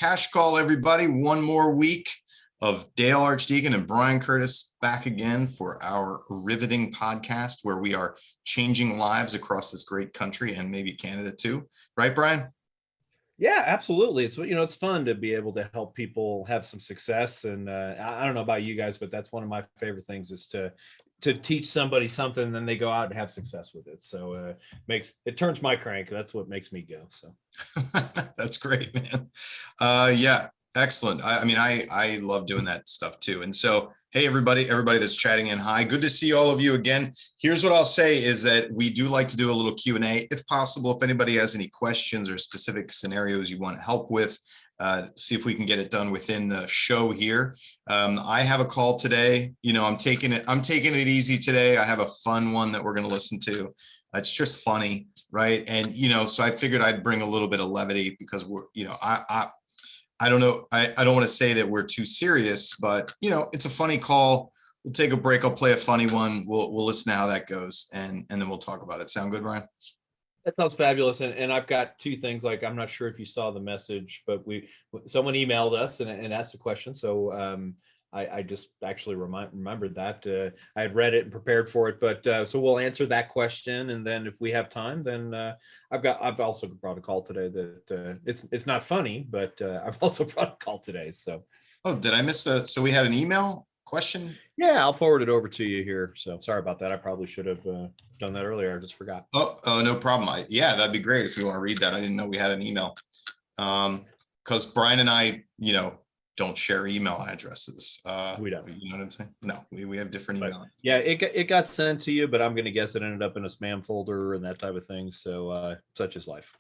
Cash Call, everybody. One more week of Dale Archdeacon and Brian Curtis back again for our riveting podcast where we are changing lives across this great country and maybe Canada too. Right, Brian? Yeah, absolutely. It's fun to be able to help people have some success. And I don't know about you guys, but that's one of my favorite things is to teach somebody something and then they go out and have success with it. So it turns my crank. That's what makes me go. So that's great, man. Yeah, excellent. I love doing that stuff too. And so, hey, everybody that's chatting in, hi, good to see all of you again. Here's what I'll say is that we do like to do a little Q&A if possible. If anybody has any questions or specific scenarios you want help with, see if we can get it done within the show here. I have a call today. I'm taking it easy today. I have a fun one that we're going to listen to. It's just funny, right? And so I figured I'd bring a little bit of levity because we're, I don't know. I don't want to say that we're too serious, but it's a funny call. We'll take a break. I'll play a funny one. We'll listen to how that goes, and then we'll talk about it. Sound good, Brian? That sounds fabulous. And I've got two things. Like, I'm not sure if you saw the message, but someone emailed us and asked a question. So I just actually remembered that I had read it and prepared for it. But so we'll answer that question, and then if we have time, then I've also brought a call today that it's not funny, but I've also brought a call today. So did I miss so we had an email question? Yeah, I'll forward it over to you here. So sorry about that. I probably should have done that earlier. I just forgot. Oh, no problem. Yeah, that'd be great if you want to read that. I didn't know we had an email. Because Brian and I, don't share email addresses. We don't. You know what I'm saying? No, we have different email. Yeah, it got sent to you, but I'm going to guess it ended up in a spam folder and that type of thing. So such is life.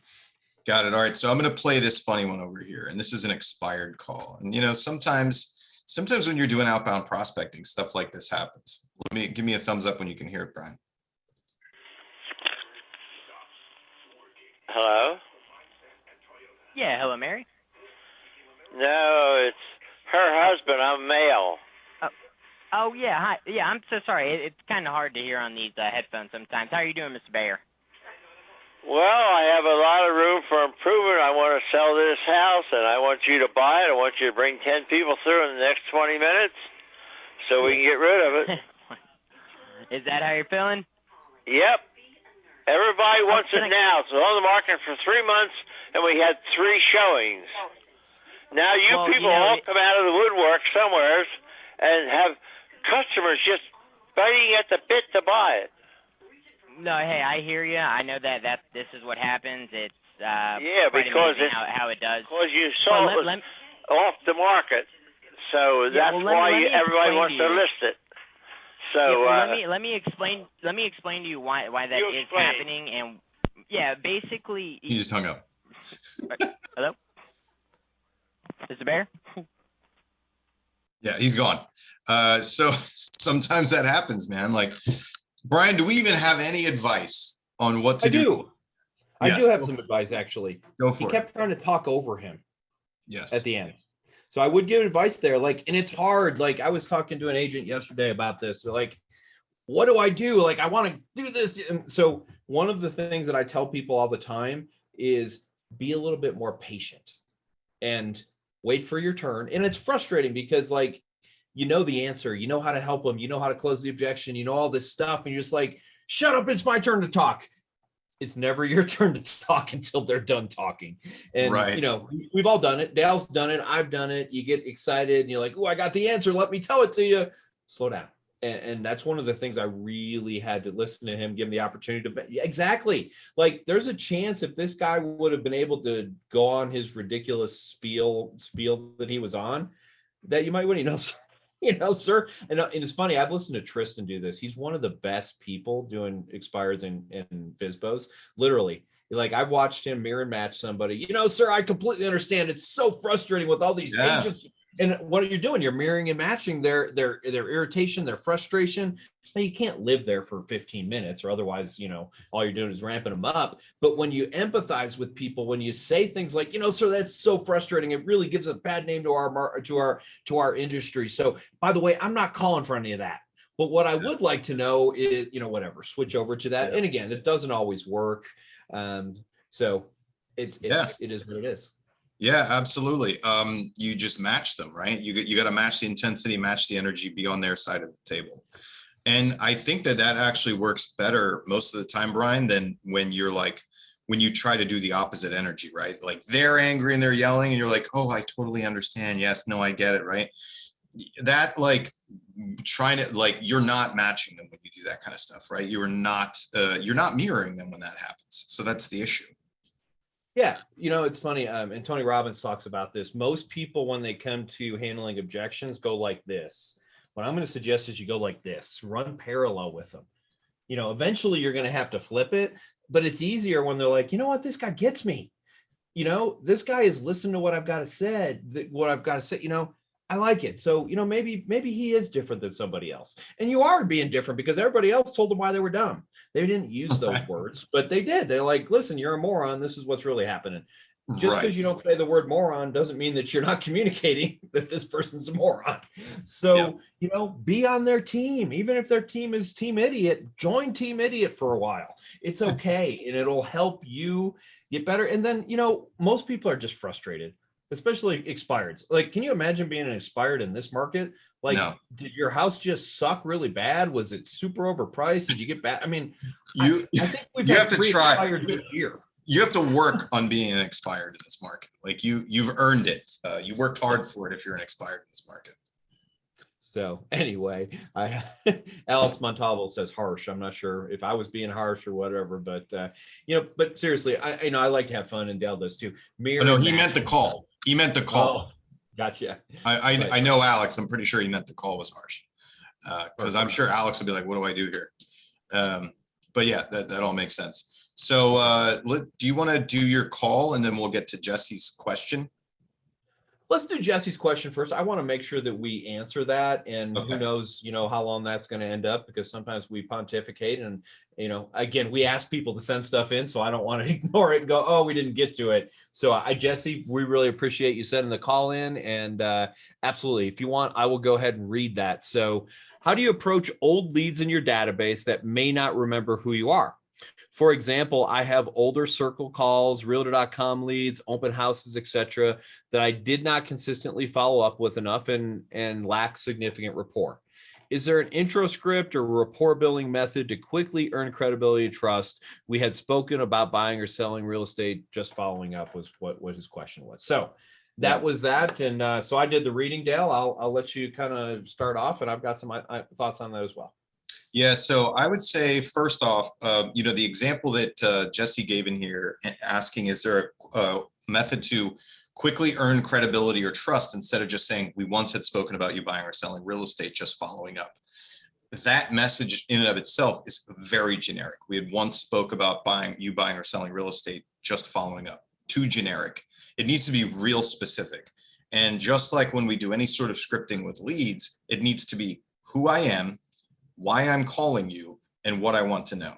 Got it. All right. So I'm going to play this funny one over here. And this is an expired call. And sometimes when you're doing outbound prospecting, stuff like this happens. Give me a thumbs up when you can hear it, Brian. Hello? Yeah, hello, Mary. No, it's her husband. I'm male. Oh yeah, hi. Yeah, I'm so sorry. It's kind of hard to hear on these headphones sometimes. How are you doing, Mr. Bayer? Well, I have a lot of room for improvement. I want to sell this house, and I want you to buy it. I want you to bring 10 people through in the next 20 minutes so we can get rid of it. Is that how you're feeling? Yep. Everybody wants it now. It's on the market for 3 months, and we had 3 showings. Now people all come out of the woodwork somewheres and have customers just biting at the bit to buy it. No, hey, I hear you. I know that this is what happens. It's because how it does. Because you saw it was off the market, so that's why everybody wants to list it. So let me explain to you why that is happening. And basically he just hung up. Hello, Mr. Bear. Yeah, he's gone. So sometimes that happens, man. Like, Brian, do we even have any advice on what to do? I do have some advice, actually. Go for it. He kept trying to talk over him. Yes. At the end. So I would give advice there. Like, and it's hard. Like, I was talking to an agent yesterday about this. They're like, what do I do? Like, I want to do this. And so one of the things that I tell people all the time is be a little bit more patient and wait for your turn. And it's frustrating because, like, the answer, how to help them, how to close the objection, all this stuff. And you're just like, shut up, it's my turn to talk. It's never your turn to talk until they're done talking. And, right. We've all done it. Dale's done it. I've done it. You get excited and you're like, oh, I got the answer. Let me tell it to you. Slow down. And that's one of the things I really had to listen to him, give him the opportunity to. Exactly. Like, there's a chance if this guy would have been able to go on his ridiculous spiel that he was on, that you might win, sir. And it's funny. I've listened to Tristan do this. He's one of the best people doing expires and FSBOs. Literally, like, I've watched him mirror match somebody. Sir, I completely understand. It's so frustrating with all these agents. And what you're doing, you're mirroring and matching their irritation, their frustration. Now, you can't live there for 15 minutes, or otherwise, all you're doing is ramping them up. But when you empathize with people, when you say things like, sir, that's so frustrating, it really gives a bad name to our industry. So, by the way, I'm not calling for any of that. But what I would like to know is, whatever, switch over to that. Yeah. And again, it doesn't always work. So it is what it is. Yeah, absolutely. You just match them, right? You got to match the intensity, match the energy, be on their side of the table. And I think that that actually works better most of the time, Brian, than when you're like, when you try to do the opposite energy, right? Like they're angry and they're yelling and you're like, oh, I totally understand. Yes, no, I get it, right? That like trying to like, you're not matching them when you do that kind of stuff, right? You're not mirroring them when that happens. So that's the issue. Yeah, it's funny. And Tony Robbins talks about this. Most people, when they come to handling objections, go like this. What I'm going to suggest is you go like this, run parallel with them. Eventually you're going to have to flip it, but it's easier when they're like, you know what, this guy gets me. This guy is listening to what I've got to say, I like it. So, maybe he is different than somebody else. And you are being different because everybody else told them why they were dumb. They didn't use those words, but they did. They're like, listen, you're a moron. This is what's really happening. Just because you don't say the word moron doesn't mean that you're not communicating that this person's a moron. So, be on their team. Even if their team is Team Idiot, join Team Idiot for a while. It's okay. And it'll help you get better. And then, most people are just frustrated, especially expireds. Like, can you imagine being an expired in this market? Like, no. Did your house just suck really bad? Was it super overpriced? Did you get bad? I mean, I think we've you had have to try this year. You have to work on being an expired in this market. Like you've earned it. You worked hard for it if you're an expired in this market. So anyway, Alex Montalvo says harsh. I'm not sure if I was being harsh or whatever, but but seriously, I like to have fun, and Dale does too. No, he meant the call. He meant the call. Oh, gotcha. I know Alex. I'm pretty sure he meant the call was harsh, because I'm sure Alex will be like, "What do I do here?" But yeah, that all makes sense. So do you want to do your call and then we'll get to Jesse's question? Let's do Jesse's question first. I want to make sure that we answer that, and who knows, how long that's going to end up, because sometimes we pontificate and, again, we ask people to send stuff in, so I don't want to ignore it and go, oh, we didn't get to it. So Jesse, we really appreciate you sending the call in, and absolutely, if you want, I will go ahead and read that. So how do you approach old leads in your database that may not remember who you are? For example, I have older circle calls, realtor.com leads, open houses, etc., that I did not consistently follow up with enough and lack significant rapport. Is there an intro script or rapport building method to quickly earn credibility and trust? We had spoken about buying or selling real estate. Just following up was what his question was. So that was that. And so I did the reading, Dale. I'll let you kind of start off, and I've got some thoughts on that as well. Yeah, so I would say first off, the example that Jesse gave in here, asking, is there a method to quickly earn credibility or trust instead of just saying, we once had spoken about you buying or selling real estate, just following up. That message in and of itself is very generic. We had once spoke about buying or selling real estate, just following up. Too generic. It needs to be real specific. And just like when we do any sort of scripting with leads, it needs to be who I am, why I'm calling you, and what I want to know.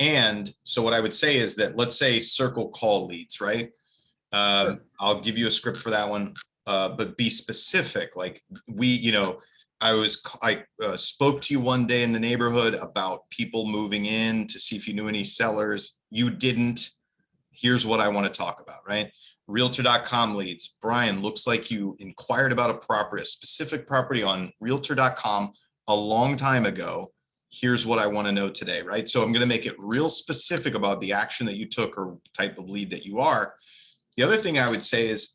And so what I would say is that, let's say circle call leads, right? Sure. I'll give you a script for that one, but be specific. Like I spoke to you one day in the neighborhood about people moving in to see if you knew any sellers. You didn't. Here's what I want to talk about, right? Realtor.com leads. Brian, looks like you inquired about a specific property on Realtor.com a long time ago. Here's what I want to know today, right? So I'm going to make it real specific about the action that you took or type of lead that you are. The other thing I would say is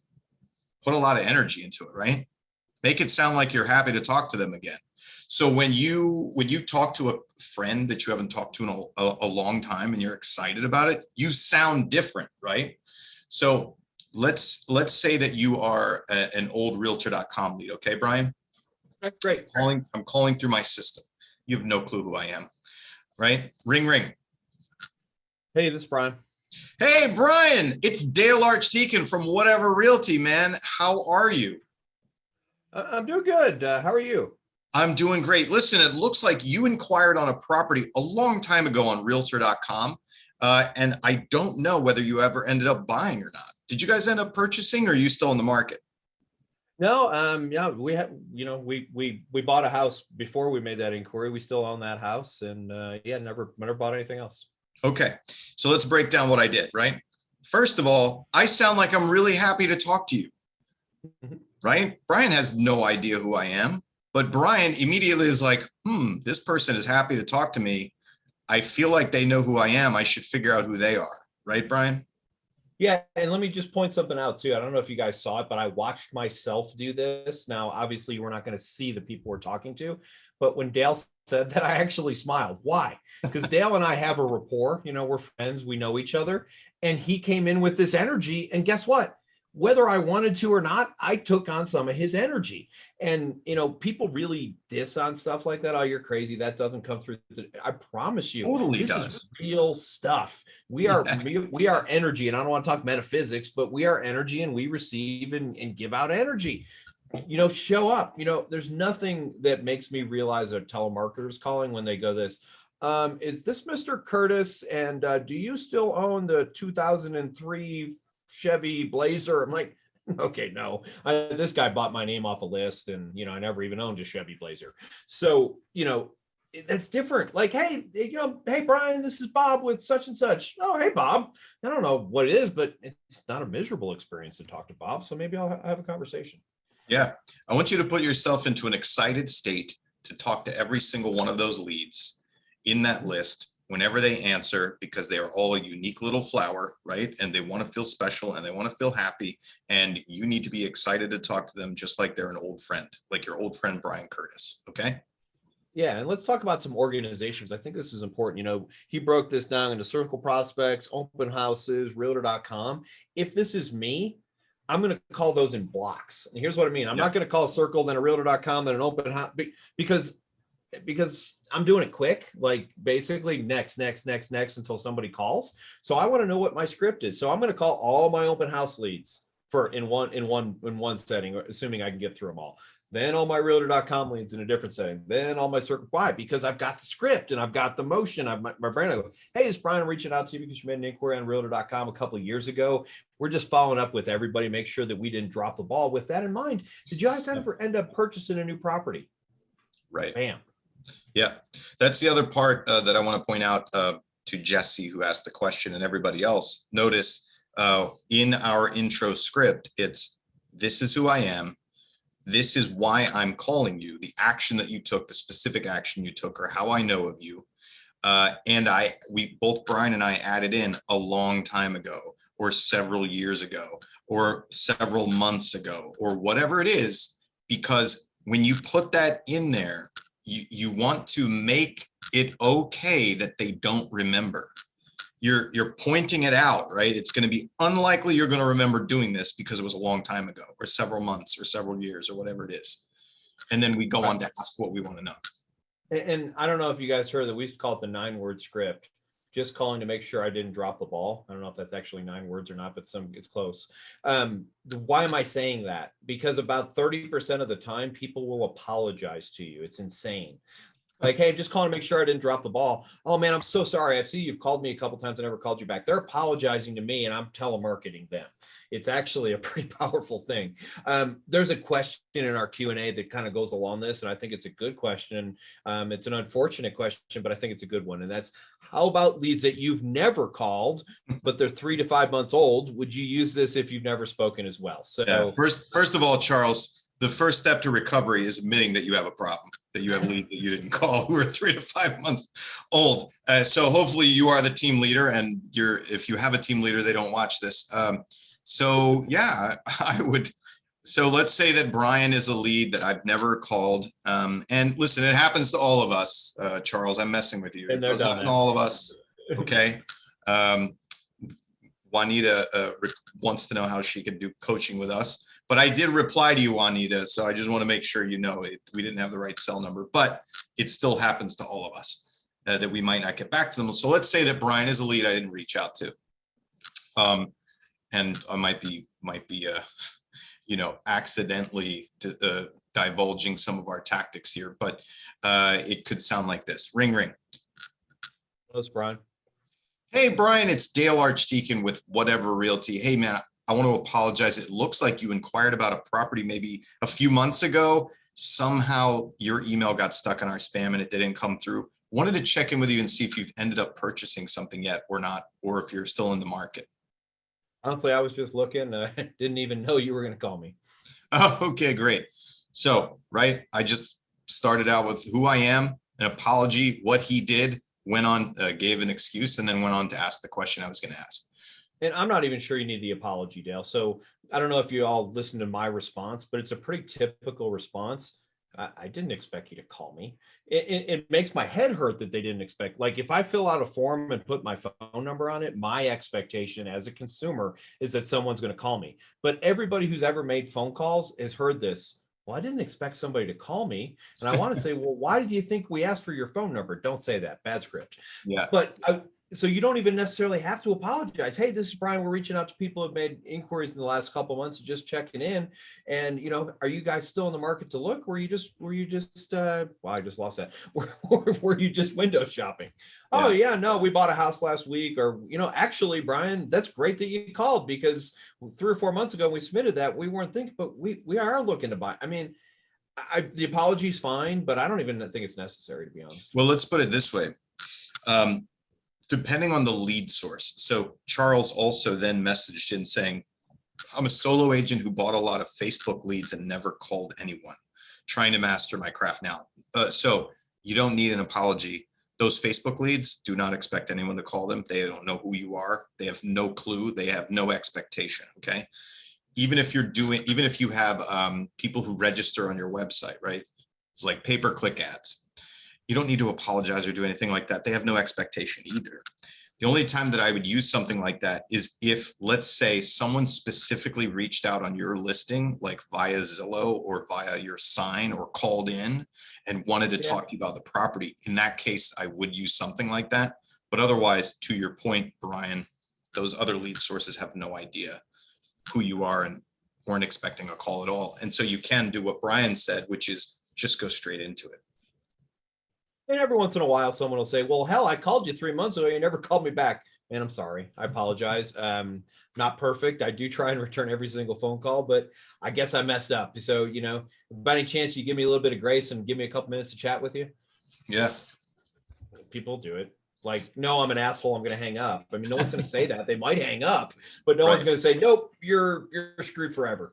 put a lot of energy into it, right? Make it sound like you're happy to talk to them again. So when you talk to a friend that you haven't talked to in a long time and you're excited about it, you sound different, right? So let's say that you are an old Realtor.com lead. Okay, Brian? Great. I'm calling through my system. You have no clue who I am, right? Ring, ring. Hey, this is Brian. Hey, Brian, it's Dale Archdeacon from Whatever Realty, man. How are you? I'm doing good. How are you? I'm doing great. Listen, it looks like you inquired on a property a long time ago on Realtor.com, and I don't know whether you ever ended up buying or not. Did you guys end up purchasing, or are you still in the market? No, yeah, we have, we bought a house before we made that inquiry. We still own that house, and never bought anything else. Okay, so let's break down what I did, right? first of all, I sound like I'm really happy to talk to you, Mhm. right? Brian has no idea who I am, but Brian immediately is like, this person is happy to talk to me. I feel like they know who I am. I should figure out who they are. Right, Brian? Yeah, and let me just point something out too. I don't know if you guys saw it, but I watched myself do this. Now, obviously, we're not going to see the people we're talking to, but when Dale said that, I actually smiled. Why? Because Dale and I have a rapport. You know, we're friends. We know each other. And he came in with this energy. And guess what? Whether I wanted to or not, I took on some of his energy. And, you know, people really diss on stuff like that. Oh, you're crazy. That doesn't come through. I promise you, Totally this does. is real stuff. We are we are energy, and I don't want to talk metaphysics, but we are energy, and we receive and give out energy. You know, show up. You know, there's nothing that makes me realize a telemarketer's calling when they go this. Is this Mr. Curtis? And do you still own the 2003 Chevy Blazer? I'm like, okay, no. This guy bought my name off a list, and you know, I never even owned a Chevy Blazer. So, you know, that's different. Like, hey, you know, hey, Brian, this is Bob with such and such. Oh, hey, Bob. I don't know what it is, but it's not a miserable experience to talk to Bob. So maybe I'll have a conversation. Yeah. I want you to put yourself into an excited state to talk to every single one of those leads in that list whenever they answer, because they are all a unique little flower, right? And they want to feel special and they want to feel happy. And you need to be excited to talk to them just like they're an old friend, like your old friend, Brian Curtis. Okay. Yeah, and let's talk about some organizations. I think this is important. You know, he broke this down into circle prospects, open houses, realtor.com. If this is me, I'm going to call those in blocks. And here's what I mean. I'm not going to call a circle, then a realtor.com, then an open house, because I'm doing it quick, like basically next until somebody calls. So I want to know what my script is. So I'm going to call all my open house leads for in one setting, assuming I can get through them all. Then all my realtor.com leads in a different setting. Then all my circle. Why? Because I've got the script and I've got the motion. I've my brain. I go, hey, it's Brian. I'm reaching out to you because you made an inquiry on realtor.com a couple of years ago. We're just following up with everybody, make sure that we didn't drop the ball. With that in mind, did you guys ever end up purchasing a new property? Right. Bam. Yeah. That's the other part that I want to point out to Jesse, who asked the question, and everybody else. Notice in our intro script, it's this is who I am. This is why I'm calling you, the action that you took, the specific action you took, or how I know of you. And both Brian and I added in a long time ago, or several years ago, or several months ago, or whatever it is, because when you put that in there, you want to make it okay that they don't remember. You're pointing it out, right? It's going to be unlikely you're going to remember doing this because it was a long time ago, or several months, or several years, or whatever it is. And then we go on to ask what we want to know. And I don't know if you guys heard that we used to call it the 9-word script. Just calling to make sure I didn't drop the ball. I don't know if that's actually 9 words or not, but it's close. Why am I saying that? Because about 30% of the time, people will apologize to you. It's insane. Like, hey, just calling to make sure I didn't drop the ball. Oh man, I'm so sorry. I've seen you've called me a couple times. I never called you back. They're apologizing to me and I'm telemarketing them. It's actually a pretty powerful thing. There's a question in our Q&A that kind of goes along this, and I think it's a good question. It's an unfortunate question, but I think it's a good one. And that's, how about leads that you've never called, but they're 3 to 5 months old? Would you use this if you've never spoken as well? So yeah, first of all, Charles, the first step to recovery is admitting that you have a problem, that you have leads that you didn't call who are 3 to 5 months old. So hopefully you are the team leader, and if you have a team leader, they don't watch this. So yeah, I would. So let's say that Brian is a lead that I've never called. And listen, it happens to all of us, Charles. I'm messing with you. It does happen to all of us. Okay. Juanita wants to know how she could do coaching with us. But I did reply to you, Juanita, so I just want to make sure you know we didn't have the right cell number, but it still happens to all of us that we might not get back to them. So let's say that Brian is a lead I didn't reach out to, and I might be accidentally divulging some of our tactics here, but it could sound like this: ring, ring. Hello, Brian. Hey, Brian, it's Dale Archdeacon with Whatever Realty. Hey, man, I want to apologize. It looks like you inquired about a property maybe a few months ago. Somehow your email got stuck in our spam and it didn't come through. Wanted to check in with you and see if you've ended up purchasing something yet or not, or if you're still in the market. Honestly, I was just looking. Didn't even know you were going to call me. Oh, okay, great. So, right, I just started out with who I am, an apology, what he did, went on, gave an excuse, and then went on to ask the question I was going to ask. And I'm not even sure you need the apology, Dale. So I don't know if you all listened to my response, but it's a pretty typical response. I didn't expect you to call me. It makes my head hurt that they didn't expect. Like if I fill out a form and put my phone number on it, my expectation as a consumer is that someone's going to call me. But everybody who's ever made phone calls has heard this. Well, I didn't expect somebody to call me. And I want to say, well, why did you think we asked for your phone number? Don't say that. Bad script. Yeah. But so you don't even necessarily have to apologize. Hey, this is Brian. We're reaching out to people who have made inquiries in the last couple of months, just checking in. And are you guys still in the market to look? Were you just well, I just lost that. Were you just window shopping? Oh yeah, no, we bought a house last week. Or actually, Brian, that's great that you called, because 3 or 4 months ago we submitted that, we weren't thinking, but we are looking to buy. I mean, the apology's fine, but I don't even think it's necessary, to be honest. Well, let's put it this way. Depending on the lead source. So Charles also then messaged in saying, I'm a solo agent who bought a lot of Facebook leads and never called anyone, trying to master my craft now. So you don't need an apology. Those Facebook leads, do not expect anyone to call them. They don't know who you are. They have no clue. They have no expectation. Okay. Even if you have people who register on your website, right? Like pay-per-click ads. You don't need to apologize or do anything like that. They have no expectation either. The only time that I would use something like that is if, let's say, someone specifically reached out on your listing, like via Zillow or via your sign, or called in and wanted to talk to you about the property. In that case, I would use something like that. But otherwise, to your point, Brian, those other lead sources have no idea who you are and weren't expecting a call at all. And so you can do what Brian said, which is just go straight into it. And every once in a while, someone will say, well, hell, I called you 3 months ago. You never called me back. And I'm sorry. I apologize. Not perfect. I do try and return every single phone call, but I guess I messed up. So, by any chance you give me a little bit of grace and give me a couple minutes to chat with you? Yeah. People do it. Like, no, I'm an asshole, I'm going to hang up. I mean, no one's going to say that. They might hang up, but no one's going to say, nope, you're screwed forever.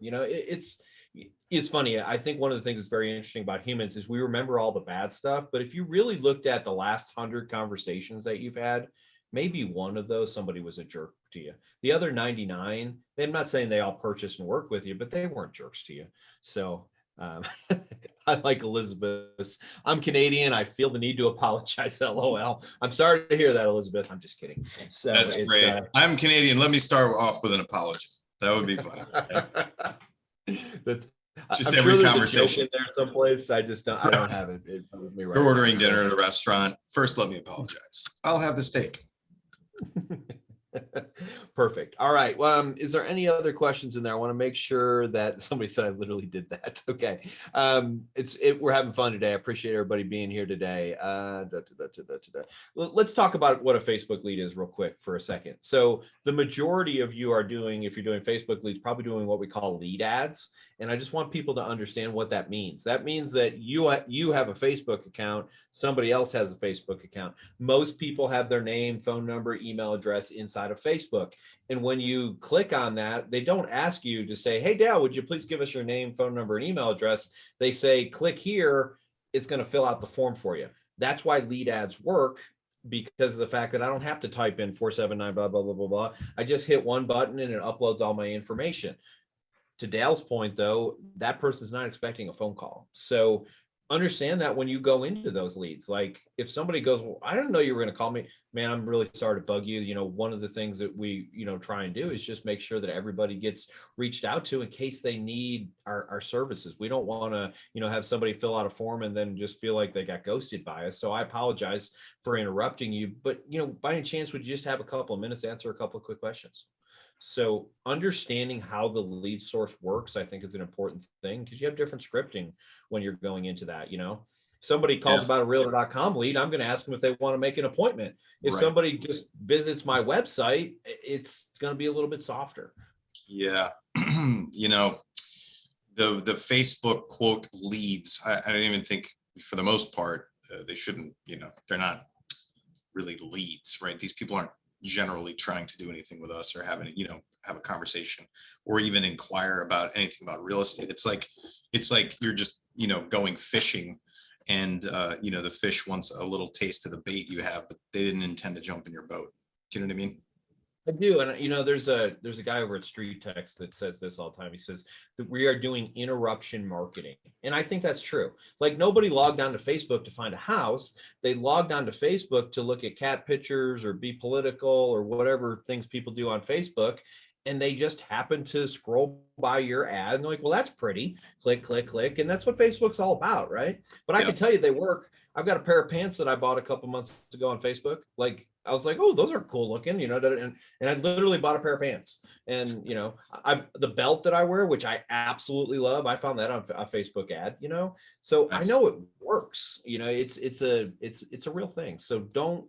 It's funny. I think one of the things that's very interesting about humans is we remember all the bad stuff. But if you really looked at the last 100 conversations that you've had, maybe one of those, somebody was a jerk to you. The other 99, I'm not saying they all purchased and worked with you, but they weren't jerks to you. So I like Elizabeth. I'm Canadian. I feel the need to apologize. LOL. I'm sorry to hear that, Elizabeth. I'm just kidding. So that's great. I'm Canadian. Let me start off with an apology. That would be fun. That's just I'm every sure conversation in there someplace. I don't have it. It was me right. You're ordering dinner at a restaurant. First, let me apologize. I'll have the steak. Perfect. All right. Well, is there any other questions in there? I want to make sure that somebody said I literally did that. Okay. We're having fun today. I appreciate everybody being here today. Let's talk about what a Facebook lead is real quick for a second. So the majority of you are doing, if you're doing Facebook leads, probably doing what we call lead ads. And I just want people to understand what that means. That means that you have a Facebook account. Somebody else has a Facebook account. Most people have their name, phone number, email address inside of Facebook. And when you click on that, they don't ask you to say, hey, Dale, would you please give us your name, phone number, and email address? They say, click here. It's going to fill out the form for you. That's why lead ads work, because of the fact that I don't have to type in 479, blah, blah, blah, blah, blah. I just hit one button and it uploads all my information. To Dale's point, though, that person's not expecting a phone call. So understand that when you go into those leads, like if somebody goes, well, I didn't know you were going to call me, man, I'm really sorry to bug you. One of the things that we, try and do is just make sure that everybody gets reached out to in case they need our services. We don't want to, have somebody fill out a form and then just feel like they got ghosted by us. So I apologize for interrupting you, but, by any chance, would you just have a couple of minutes to answer a couple of quick questions? So understanding how the lead source works, I think, is an important thing, because you have different scripting when you're going into that. Somebody calls about a realtor.com lead, I'm going to ask them if they want to make an appointment. If somebody just visits my website, it's going to be a little bit softer. Yeah. The Facebook quote leads, I don't even think, for the most part, they shouldn't, they're not really leads, right? These people aren't generally trying to do anything with us or having, have a conversation or even inquire about anything about real estate. It's like you're just, going fishing and, the fish wants a little taste of the bait you have, but they didn't intend to jump in your boat. Do you know what I mean? I do, and there's a guy over at Street Text that says this all the time. He says that we are doing interruption marketing, and I think that's true. Like, nobody logged on to Facebook to find a house; they logged on to Facebook to look at cat pictures or be political or whatever things people do on Facebook, and they just happen to scroll by your ad and they're like, "Well, that's pretty." Click, click, click, and that's what Facebook's all about, right? But I can tell you they work. I've got a pair of pants that I bought a couple months ago on Facebook. Like, I was like, oh, those are cool looking, and I literally bought a pair of pants. And, the belt that I wear, which I absolutely love, I found that on a Facebook ad, so I know it works. It's a real thing. So don't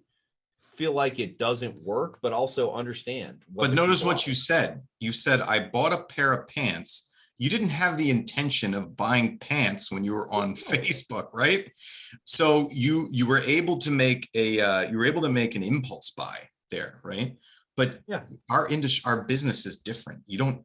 feel like it doesn't work, but also understand. But notice what you said. You said, I bought a pair of pants. You didn't have the intention of buying pants when you were on Facebook, right? So you were able to make an impulse buy there, right? But yeah, our business is different. You don't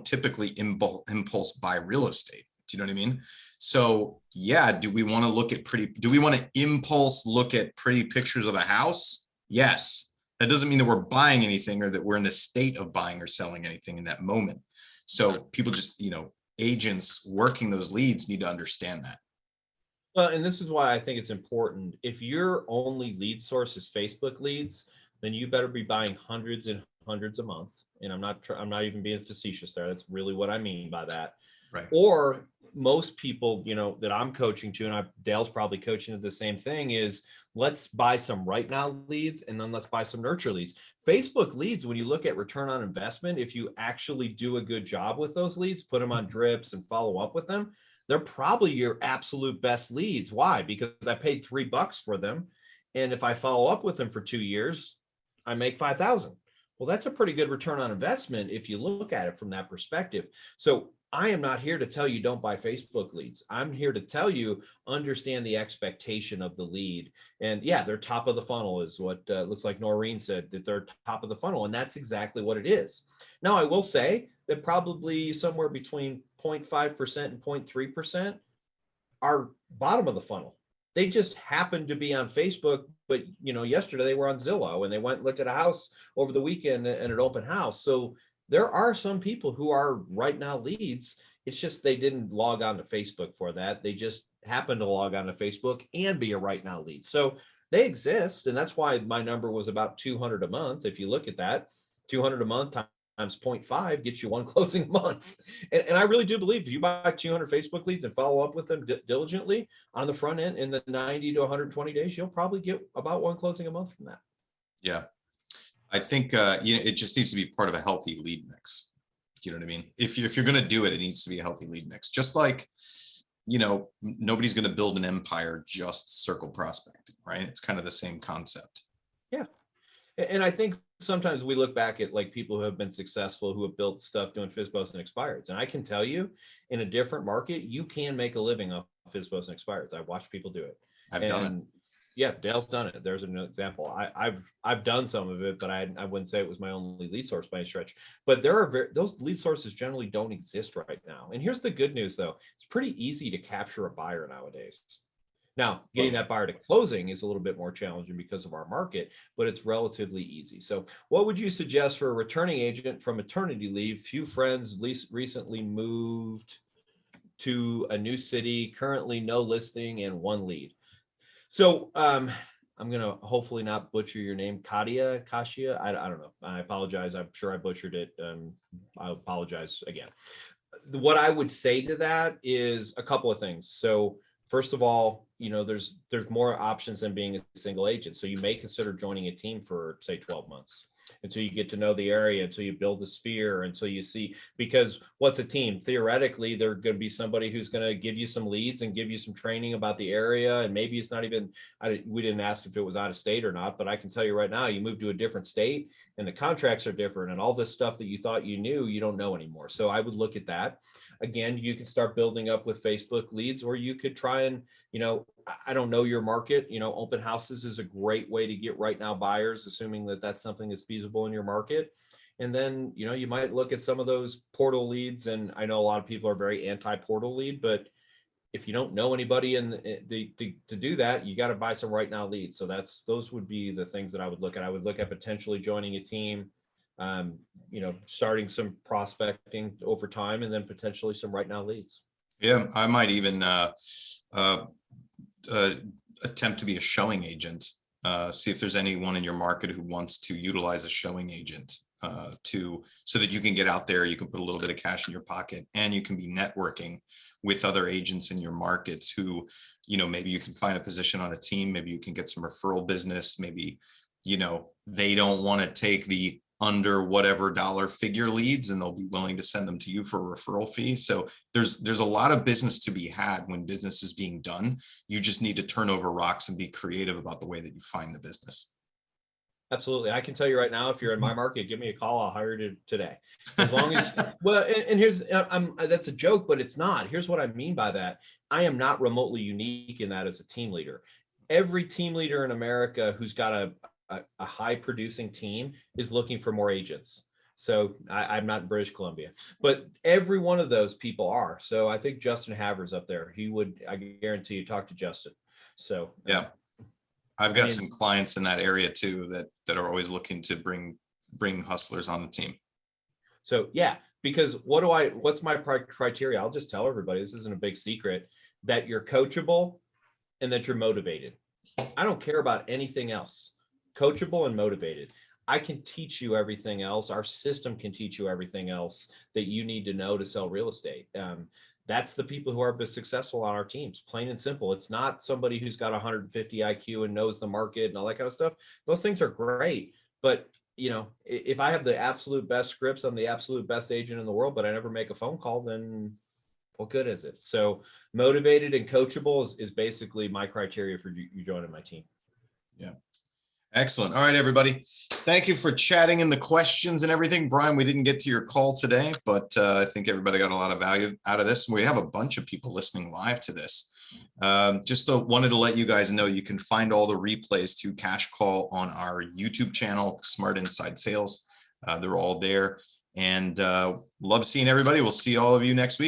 typically impulse buy real estate. Do you know what I mean? So yeah, do we want to impulse look at pretty pictures of a house? Yes. That doesn't mean that we're buying anything or that we're in the state of buying or selling anything in that moment. So people just, agents working those leads need to understand that. Well, and this is why I think it's important. If your only lead source is Facebook leads, then you better be buying hundreds and hundreds a month. And I'm not even being facetious there. That's really what I mean by that. Right. Or most people, that I'm coaching to, and Dale's probably coaching to the same thing, is let's buy some right now leads and then let's buy some nurture leads. Facebook leads, when you look at return on investment, if you actually do a good job with those leads, put them on drips and follow up with them, they're probably your absolute best leads. Why? Because I paid $3 for them. And if I follow up with them for 2 years, I make 5,000. Well, that's a pretty good return on investment if you look at it from that perspective. So I am not here to tell you don't buy Facebook leads. I'm here to tell you, understand the expectation of the lead. And yeah, they're top of the funnel is what looks like Noreen said, that they're top of the funnel. And that's exactly what it is. Now, I will say that probably somewhere between 0.5% and 0.3% are bottom of the funnel. They just happen to be on Facebook, but yesterday they were on Zillow and they went and looked at a house over the weekend and an open house. So there are some people who are right now leads. It's just they didn't log on to Facebook for that. They just happen to log on to Facebook and be a right now lead. So they exist. And that's why my number was about 200 a month. If you look at that, 200 a month times 0.5 gets you one closing a month. And I really do believe if you buy 200 Facebook leads and follow up with them diligently on the front end in the 90 to 120 days, you'll probably get about one closing a month from that. Yeah. I think it just needs to be part of a healthy lead mix. You know what I mean? If you're going to do it, it needs to be a healthy lead mix. Just like, nobody's going to build an empire just circle prospecting, right? It's kind of the same concept. Yeah. And I think sometimes we look back at like people who have been successful, who have built stuff doing FSBOs and expireds. And I can tell you, in a different market, you can make a living off FSBOs and expireds. I've watched people do it. I've done it. Yeah, Dale's done it. There's an example. I've done some of it, but I wouldn't say it was my only lead source by any stretch. But there are those lead sources generally don't exist right now. And here's the good news, though: it's pretty easy to capture a buyer nowadays. Now, getting that buyer to closing is a little bit more challenging because of our market, but it's relatively easy. So, what would you suggest for a returning agent from maternity leave? Few friends recently moved to a new city, currently no listing and one lead. So I'm going to hopefully not butcher your name, Kasia. I don't know. I apologize. I'm sure I butchered it. I apologize again. What I would say to that is a couple of things. So first of all, there's more options than being a single agent. So you may consider joining a team for, say, 12 months until you get to know the area, until you build the sphere, until you see, because what's a team? Theoretically, they're going to be somebody who's going to give you some leads and give you some training about the area. And maybe it's not even, we didn't ask if it was out of state or not, but I can tell you right now, you move to a different state and the contracts are different and all this stuff that you thought you knew, you don't know anymore. So I would look at that. Again, you can start building up with Facebook leads, or you could try and, I don't know your market, open houses is a great way to get right now buyers, assuming that that's something that's feasible in your market. And then, you might look at some of those portal leads. And I know a lot of people are very anti-portal lead, but if you don't know anybody to do that, you got to buy some right now leads. So those would be the things that I would look at. I would look at potentially joining a team, starting some prospecting over time, and then potentially some right now leads. Yeah, I might even attempt to be a showing agent. See if there's anyone in your market who wants to utilize a showing agent so that you can get out there, you can put a little bit of cash in your pocket, and you can be networking with other agents in your markets who, maybe you can find a position on a team, maybe you can get some referral business, maybe, they don't want to take the under whatever dollar figure leads, and they'll be willing to send them to you for a referral fee. So there's a lot of business to be had when business is being done. You just need to turn over rocks and be creative about the way that you find the business. Absolutely. I can tell you right now, if you're in my market, give me a call. I'll hire you today. As long as, well, and here's, that's a joke, but it's not. Here's what I mean by that. I am not remotely unique in that as a team leader. Every team leader in America who's got a high producing team is looking for more agents. So I'm not in British Columbia, but every one of those people are. So I think Justin Havers up there, I guarantee you talk to Justin. So yeah. I've got some clients in that area too that are always looking to bring hustlers on the team. So yeah, because what's my criteria? I'll just tell everybody, this isn't a big secret, that you're coachable and that you're motivated. I don't care about anything else. Coachable and motivated. I can teach you everything else. Our system can teach you everything else that you need to know to sell real estate. That's the people who are successful on our teams, plain and simple. It's not somebody who's got 150 IQ and knows the market and all that kind of stuff. Those things are great. But, if I have the absolute best scripts, I'm the absolute best agent in the world, but I never make a phone call, then what good is it? So motivated and coachable is basically my criteria for you joining my team. Yeah. Excellent. All right, everybody. Thank you for chatting in the questions and everything. Brian, we didn't get to your call today, but I think everybody got a lot of value out of this. We have a bunch of people listening live to this. Just wanted to let you guys know you can find all the replays to Cash Call on our YouTube channel, Smart Inside Sales. They're all there. And love seeing everybody. We'll see all of you next week.